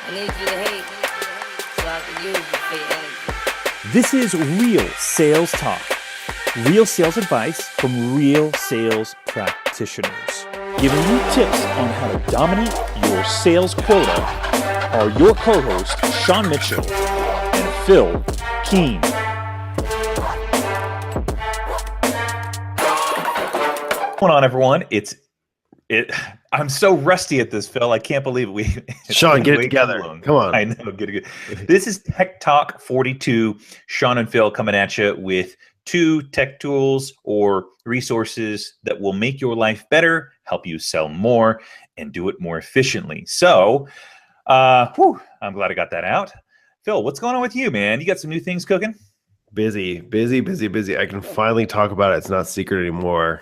I need you to hate so I can use you for your energy. This is real sales talk. Real sales advice from real sales practitioners. Giving you tips on how to dominate your sales quota are your co-hosts, Sean Mitchell and Phil Keene. What's going on, everyone? I'm so rusty at this, Phil. I can't believe we. Sean, get it together. Come on. I know. Get it. This is Tech Talk 42. Sean and Phil coming at you with 2 tech tools or resources that will make your life better, help you sell more, and do it more efficiently. So, I'm glad I got that out. Phil, what's going on with you, man? You got some new things cooking? Busy. I can finally talk about it. It's not secret anymore.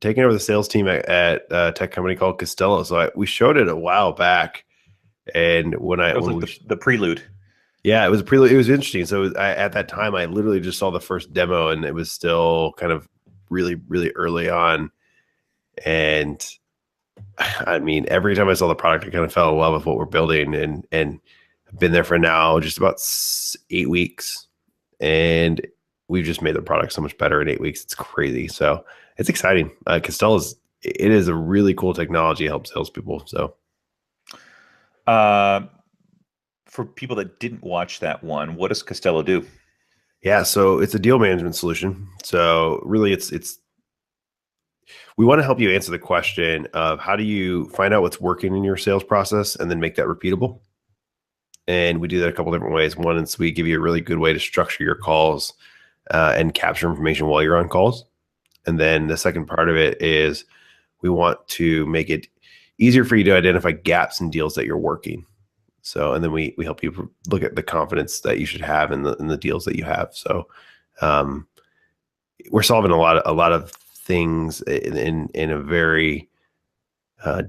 Taking over the sales team at a tech company called Costello. So we showed it a while back, and the prelude. Yeah, it was a prelude. It was interesting. So at that time, I literally just saw the first demo, and it was still kind of really, really early on. And I mean, every time I saw the product, I kind of fell in love with what we're building, and I've been there for now just about 8 weeks. And we've just made the product so much better in 8 weeks. It's crazy. So it's exciting. Costello is a really cool technology to help salespeople. So, for people that didn't watch that one, what does Costello do? Yeah, so it's a deal management solution. So really, it's we want to help you answer the question of how do you find out what's working in your sales process and then make that repeatable. And we do that a couple different ways. One is we give you a really good way to structure your calls and capture information while you're on calls. And then the second part of it is we want to make it easier for you to identify gaps in deals that you're working. So, and then we help you look at the confidence that you should have in the deals that you have. So, we're solving a lot of things in a very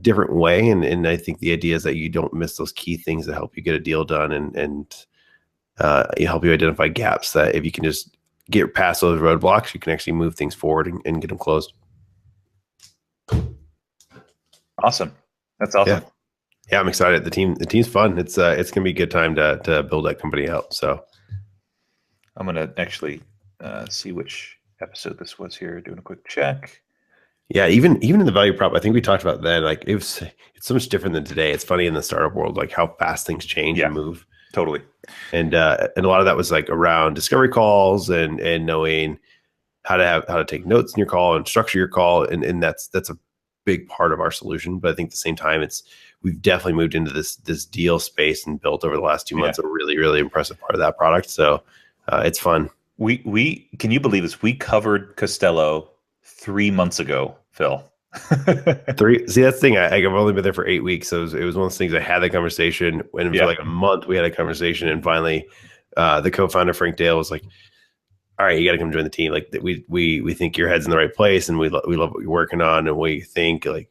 different way, and I think the idea is that you don't miss those key things that help you get a deal done, and help you identify gaps that if you can just get past those roadblocks, you can actually move things forward and get them closed. Awesome, that's awesome. Yeah, I'm excited. The team's fun. It's gonna be a good time to build that company out. So I'm gonna actually see which episode this was here. Doing a quick check. Yeah, even in the value prop, I think we talked about then, like it's so much different than today. It's funny in the startup world, like how fast things change and move. Totally. And a lot of that was like around discovery calls and knowing how to take notes in your call and structure your call. And that's a big part of our solution. But I think at the same time, we've definitely moved into this deal space and built over the last 2 months a really, really impressive part of that product. So it's fun. We can you believe this? We covered Costello 3 months ago, Phil. See, that's the thing. I've only been there for 8 weeks, so it was one of those things. I had that conversation when it was like a month. We had a conversation, and finally, the co-founder Frank Dale was like, "All right, you got to come join the team. Like we think your head's in the right place, and we love what you're working on, and we think like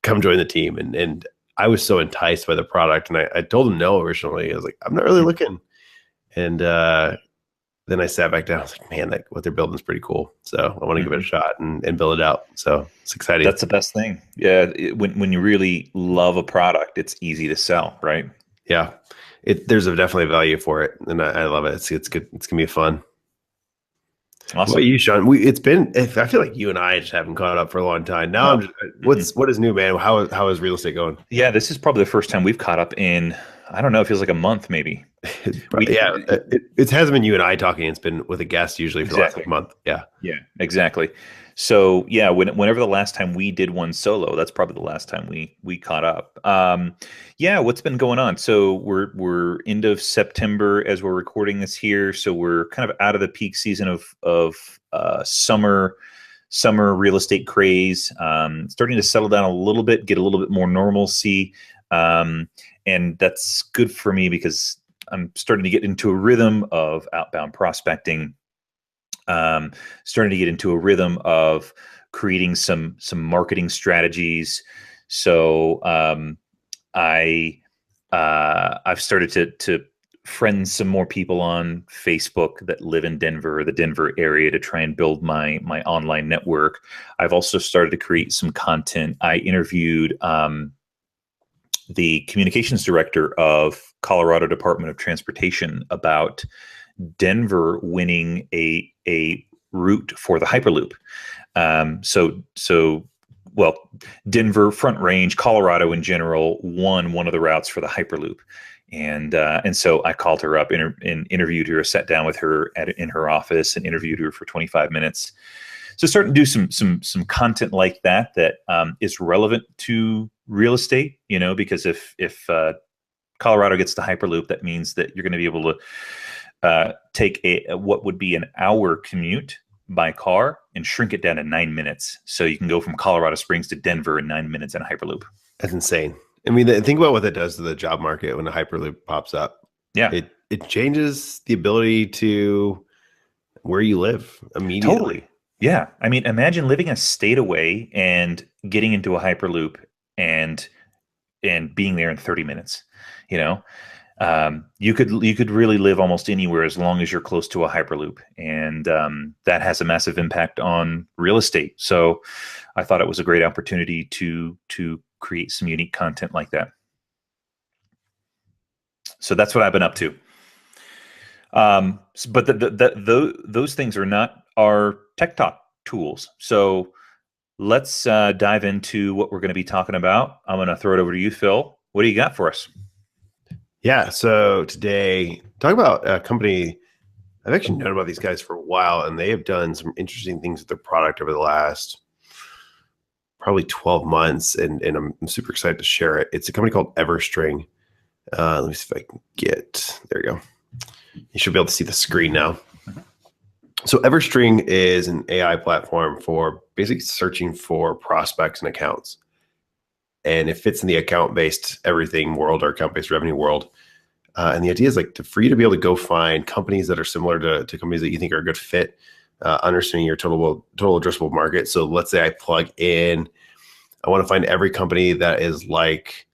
come join the team." And I was so enticed by the product, and I told him no originally. I was like, "I'm not really looking," and then I sat back down. I was like, man, what they're building is pretty cool. So I want to give it a shot and build it out. So it's exciting. That's the best thing. Yeah. When you really love a product, it's easy to sell, right? Yeah. There's definitely a value for it. And I love it. It's good. It's going to be fun. Awesome. What about you, Sean? I feel like you and I just haven't caught up for a long time. Now what is new, man? How is real estate going? Yeah, this is probably the first time we've caught up in, I don't know, it feels like a month maybe. It hasn't been you and I talking. It's been with a guest usually for the last month. Yeah, exactly. So yeah, whenever the last time we did one solo, that's probably the last time we caught up. What's been going on? So we're end of September as we're recording this here. So we're kind of out of the peak season of summer real estate craze. Starting to settle down a little bit, get a little bit more normalcy, and that's good for me because I'm starting to get into a rhythm of outbound prospecting. Starting to get into a rhythm of creating some marketing strategies. So I've started to friend some more people on Facebook that live in Denver or the Denver area to try and build my online network. I've also started to create some content. I interviewed the communications director of Colorado Department of Transportation about Denver winning a route for the Hyperloop. Well, Denver, Front Range, Colorado in general won one of the routes for the Hyperloop. And so I called her up and interviewed her, sat down with her in her office and interviewed her for 25 minutes. So starting to do some content like that is relevant to real estate, because if Colorado gets the Hyperloop, that means that you're going to be able to take what would be an hour commute by car and shrink it down to 9 minutes. So you can go from Colorado Springs to Denver in 9 minutes in a Hyperloop. That's insane. I mean, think about what that does to the job market when a Hyperloop pops up. Yeah. It changes the ability to where you live immediately. Totally. Yeah. I mean, imagine living a state away and getting into a Hyperloop and being there in 30 minutes. You could really live almost anywhere as long as you're close to a Hyperloop, and that has a massive impact on real estate. So I thought it was a great opportunity to create some unique content like that. So that's what I've been up to. But those things are not our TechTalk tools. So let's dive into what we're going to be talking about. I'm going to throw it over to you, Phil. What do you got for us? Yeah. So today, talk about a company. I've actually known about these guys for a while, and they have done some interesting things with their product over the last probably 12 months. And I'm super excited to share it. It's a company called Everstring. Let me see if I can there you go. You should be able to see the screen now. So Everstring is an AI platform for basically searching for prospects and accounts. And it fits in the account-based everything world or account-based revenue world. And the idea is for you to be able to go find companies that are similar to companies that you think are a good fit, understanding your total addressable market. So let's say I plug in, I want to find every company that is like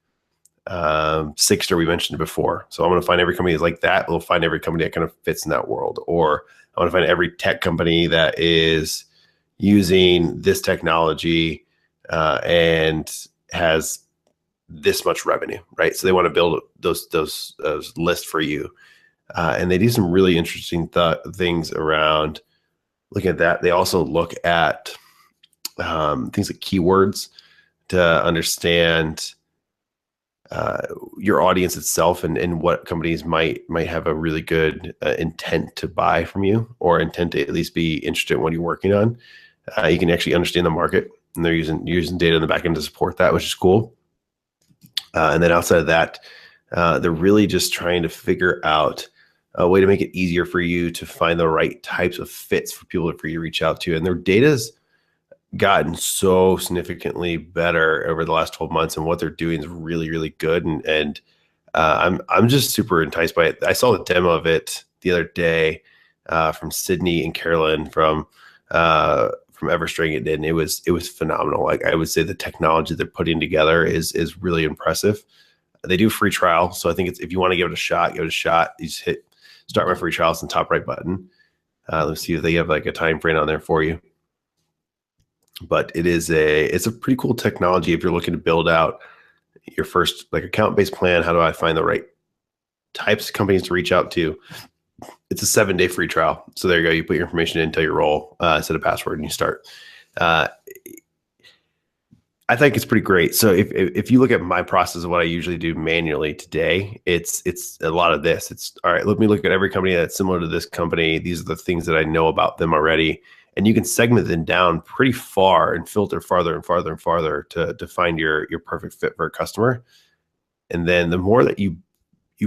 Sixter we mentioned before. So I'm going to find every company that's like that. We'll find every company that kind of fits in that world. Or I want to find every tech company that is using this technology and has this much revenue, right? So they want to build those lists for you. And they do some really interesting things around looking at that. They also look at things like keywords to understand your audience itself and what companies might have a really good intent to buy from you, or intent to at least be interested in what you're working on. You can actually understand the market, and they're using data in the back end to support that, which is cool. And then outside of that, they're really just trying to figure out a way to make it easier for you to find the right types of fits for people for you to reach out to. And their data's gotten so significantly better over the last 12 months, and what they're doing is really, really good. And I'm just super enticed by it. I saw the demo of it the other day from Sydney and Carolyn from Everstring, and it was phenomenal. Like, I would say the technology they're putting together is really impressive. They do free trial, so I think if you want to give it a shot, give it a shot. You just hit start my free trial. It's in the top right button. Let's see if they have like a time frame on there for you. But it's a pretty cool technology if you're looking to build out your first account-based plan. How do I find the right types of companies to reach out to? It's a 7-day free trial. So there you go. You put your information in, tell your role, set a password, and you start. I think it's pretty great. So if you look at my process of what I usually do manually today, it's a lot of this. It's all right. Let me look at every company that's similar to this company. These are the things that I know about them already. And you can segment them down pretty far and filter farther and farther and farther to find your perfect fit for a customer. And then the more that you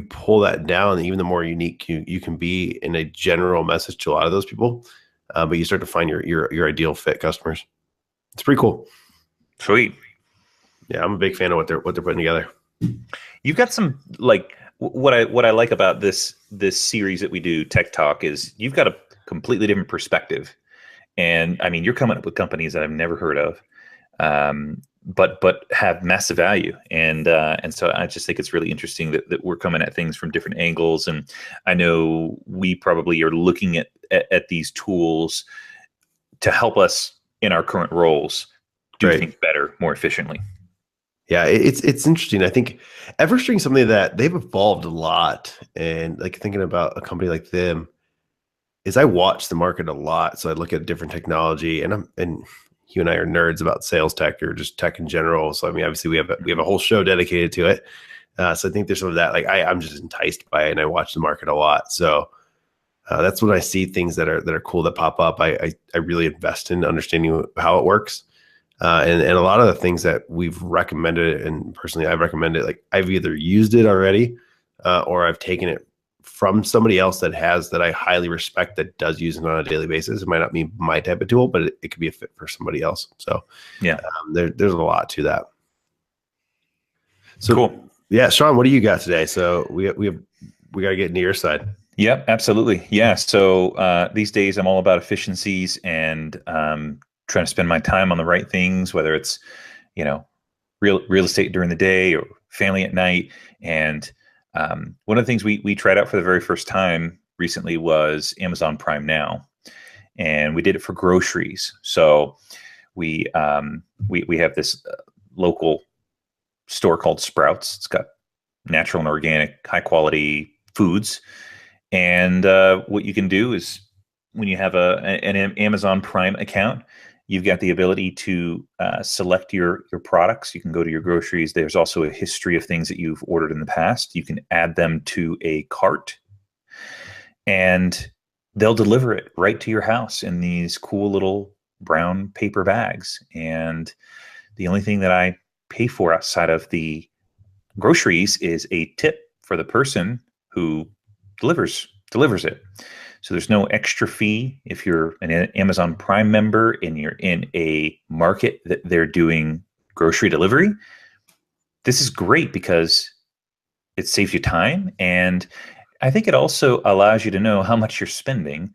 pull that down, even the more unique you can be in a general message to a lot of those people. But you start to find your ideal fit customers. It's pretty cool. Sweet. Yeah, I'm a big fan of what they're putting together. You've got some what I like about this series that we do, Tech Talk, is you've got a completely different perspective. And I mean, you're coming up with companies that I've never heard of, but have massive value. And so I just think it's really interesting that we're coming at things from different angles. And I know we probably are looking at these tools to help us in our current roles do things better, more efficiently. Yeah, it's interesting. I think Everstring is something that they've evolved a lot, and like thinking about a company like them is I watch the market a lot, so I look at different technology, and you and I are nerds about sales tech or just tech in general. So I mean, obviously we have a whole show dedicated to it. So I think there's some of that. Like I'm just enticed by it, and I watch the market a lot. So that's when I see things that are cool that pop up. I really invest in understanding how it works. And a lot of the things that we've recommended, and personally I've recommended, like I've either used it already or I've taken it from somebody else that I highly respect that does use it on a daily basis. It might not be my type of tool, but it could be a fit for somebody else. So Yeah. there's a lot to that. So Cool. yeah, Sean, what do you got today? So we got to get into your side. Yep, absolutely. Yeah. So these days I'm all about efficiencies and trying to spend my time on the right things, whether it's, you know, real estate during the day or family at night. And one of the things we tried out for the very first time recently was Amazon Prime Now, and we did it for groceries. So we have this local store called Sprouts. It's got natural and organic, high quality foods. And what you can do is when you have an Amazon Prime account, you've got the ability to select your products. You can go to your groceries. There's also a history of things that you've ordered in the past. You can add them to a cart, and they'll deliver it right to your house in these cool little brown paper bags. And the only thing that I pay for outside of the groceries is a tip for the person who delivers it. So there's no extra fee if you're an Amazon Prime member and you're in a market that they're doing grocery delivery. This is great because it saves you time, and I think it also allows you to know how much you're spending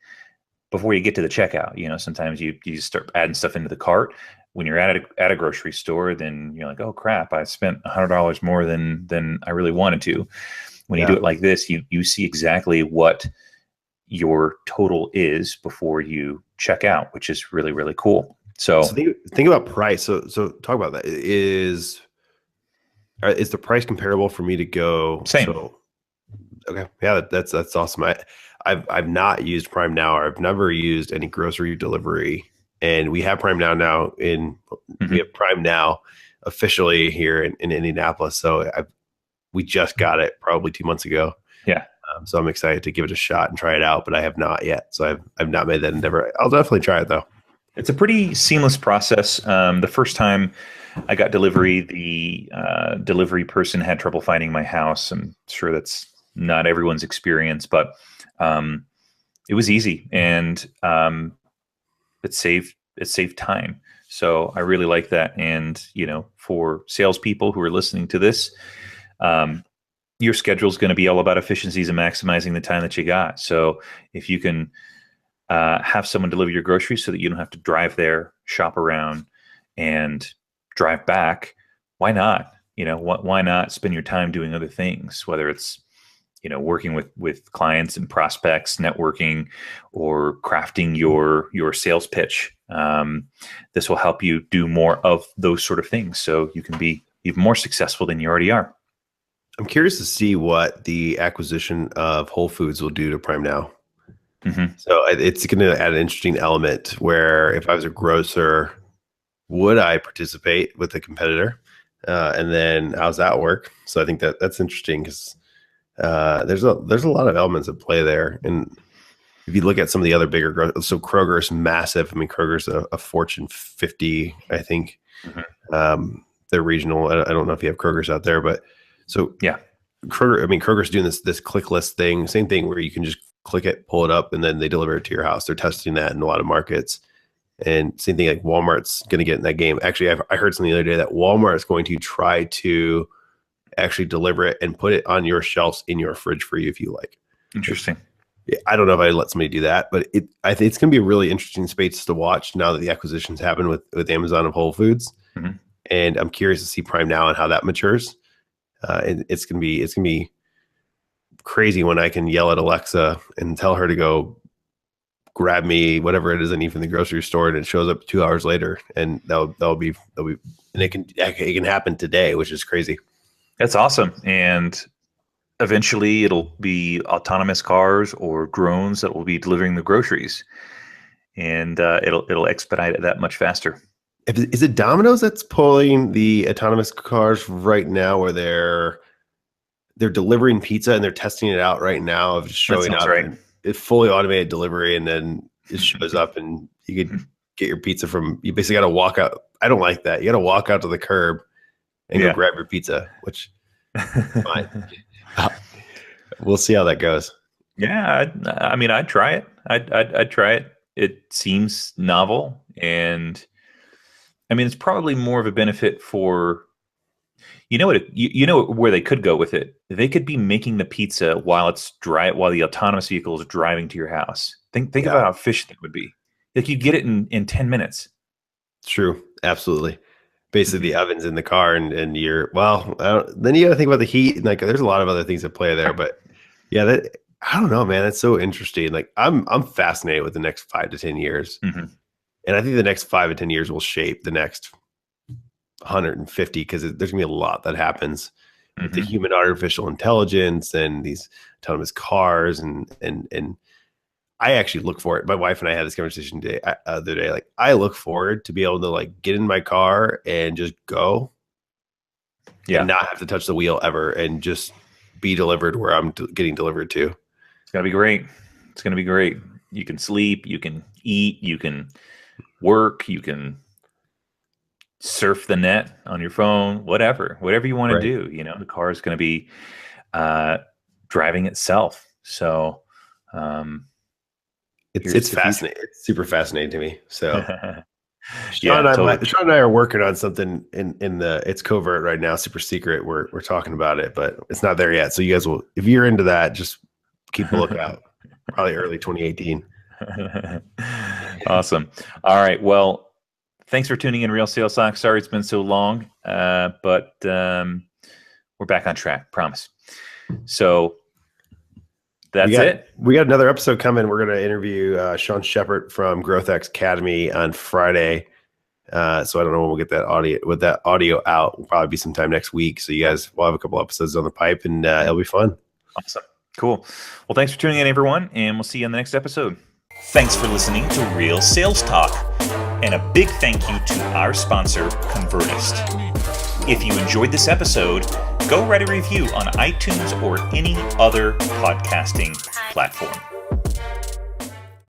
before you get to the checkout. You know, sometimes you start adding stuff into the cart when you're at a grocery store. Then you're like, oh crap, I spent $100 more than I really wanted to. When you do it like this, you see exactly what your total is before you check out, which is really, really cool. So think about price. So talk about that. Is the price comparable for me to go? same. So okay, yeah, that's awesome. I've not used Prime Now, or I've never used any grocery delivery, and we have Prime Now we have Prime Now officially here in Indianapolis. So we just got it probably 2 months ago. Yeah. So I'm excited to give it a shot and try it out, but I have not yet. So I've not made that endeavor. I'll definitely try it though. It's a pretty seamless process. The first time I got delivery, the delivery person had trouble finding my house. I'm sure that's not everyone's experience, but it was easy, and it saved time. So I really like that. And for salespeople who are listening to this, your schedule is going to be all about efficiencies and maximizing the time that you got. So if you can have someone deliver your groceries so that you don't have to drive there, shop around, and drive back, why not? Why not spend your time doing other things, whether it's working with clients and prospects, networking, or crafting your sales pitch. This will help you do more of those sort of things, so you can be even more successful than you already are. I'm curious to see what the acquisition of Whole Foods will do to Prime Now. So it's going to add an interesting element where if I was a grocer, would I participate with a competitor? And then how's that work? So I think that's interesting because there's a lot of elements at play there. And if you look at some of the other bigger growth, so Kroger's massive. I mean, Kroger's a Fortune 50, I think. They're regional. I don't know if you have Kroger's out there, but so yeah, Kroger's doing this click list thing, same thing where you can just click it, pull it up, and then they deliver it to your house. They're testing that in a lot of markets. And same thing, like Walmart's going to get in that game. Actually, I heard something the other day that Walmart is going to try to actually deliver it and put it on your shelves in your fridge for you if you like. Interesting. I don't know if I'd let somebody do that, but I think it's going to be a really interesting space to watch now that the acquisitions happen with Amazon of Whole Foods. And I'm curious to see Prime Now and how that matures. And it's going to be crazy when I can yell at Alexa and tell her to go grab me whatever it is I need from the grocery store, and it shows up 2 hours later, and that'll be, and it can happen today, which is crazy. That's awesome. And eventually it'll be autonomous cars or drones that will be delivering the groceries, and it'll expedite it that much faster. Is it Domino's that's pulling the autonomous cars right now, where they're delivering pizza and they're testing it out right now of showing up, right. and it's fully automated delivery, and then it shows up and you could get your pizza you basically got to walk out. I don't like that. You got to walk out to the curb and go grab your pizza, which fine. We'll see how that goes. Yeah. I mean, I'd try it. I'd try it. It seems novel, and I mean, it's probably more of a benefit for, you know where they could go with it. They could be making the pizza while the autonomous vehicle is driving to your house. Think about how efficient it would be. Like, you get it in 10 minutes. True. Absolutely. Basically, the oven's in the car, and then you got to think about the heat, and like there's a lot of other things at play there. But yeah, I don't know, man. That's so interesting. Like I'm fascinated with the next 5 to 10 years, and I think the next 5 to 10 years will shape the next 150, because there's gonna be a lot that happens with the human artificial intelligence and these autonomous cars, and I actually look for it. My wife and I had this conversation the other day. Like, I look forward to be able to like get in my car and just go, and not have to touch the wheel ever, and just be delivered where I'm getting delivered to. It's gonna be great. It's gonna be great. You can sleep, you can eat, you can work, you can surf the net on your phone, whatever you want to do. You know, the car is going to be driving itself. So it's fascinating. It's super fascinating to me. So Sean and I are working on something in it's covert right now, super secret. We're talking about it, but it's not there yet. So you guys will, if you're into that, just keep a lookout. Probably early 2018. Awesome. All right. Well, thanks for tuning in, Real Sales Talk. Sorry it's been so long, but we're back on track, promise. So that's it. We got another episode coming. We're going to interview Sean Shepard from GrowthX Academy on Friday. So I don't know when we'll get that audio out. Will probably be sometime next week. So you guys will have a couple episodes on the pipe, and it'll be fun. Awesome. Cool. Well, thanks for tuning in, everyone, and we'll see you on the next episode. Thanks for listening to Real Sales Talk. And a big thank you to our sponsor, Convertist. If you enjoyed this episode, go write a review on iTunes or any other podcasting platform.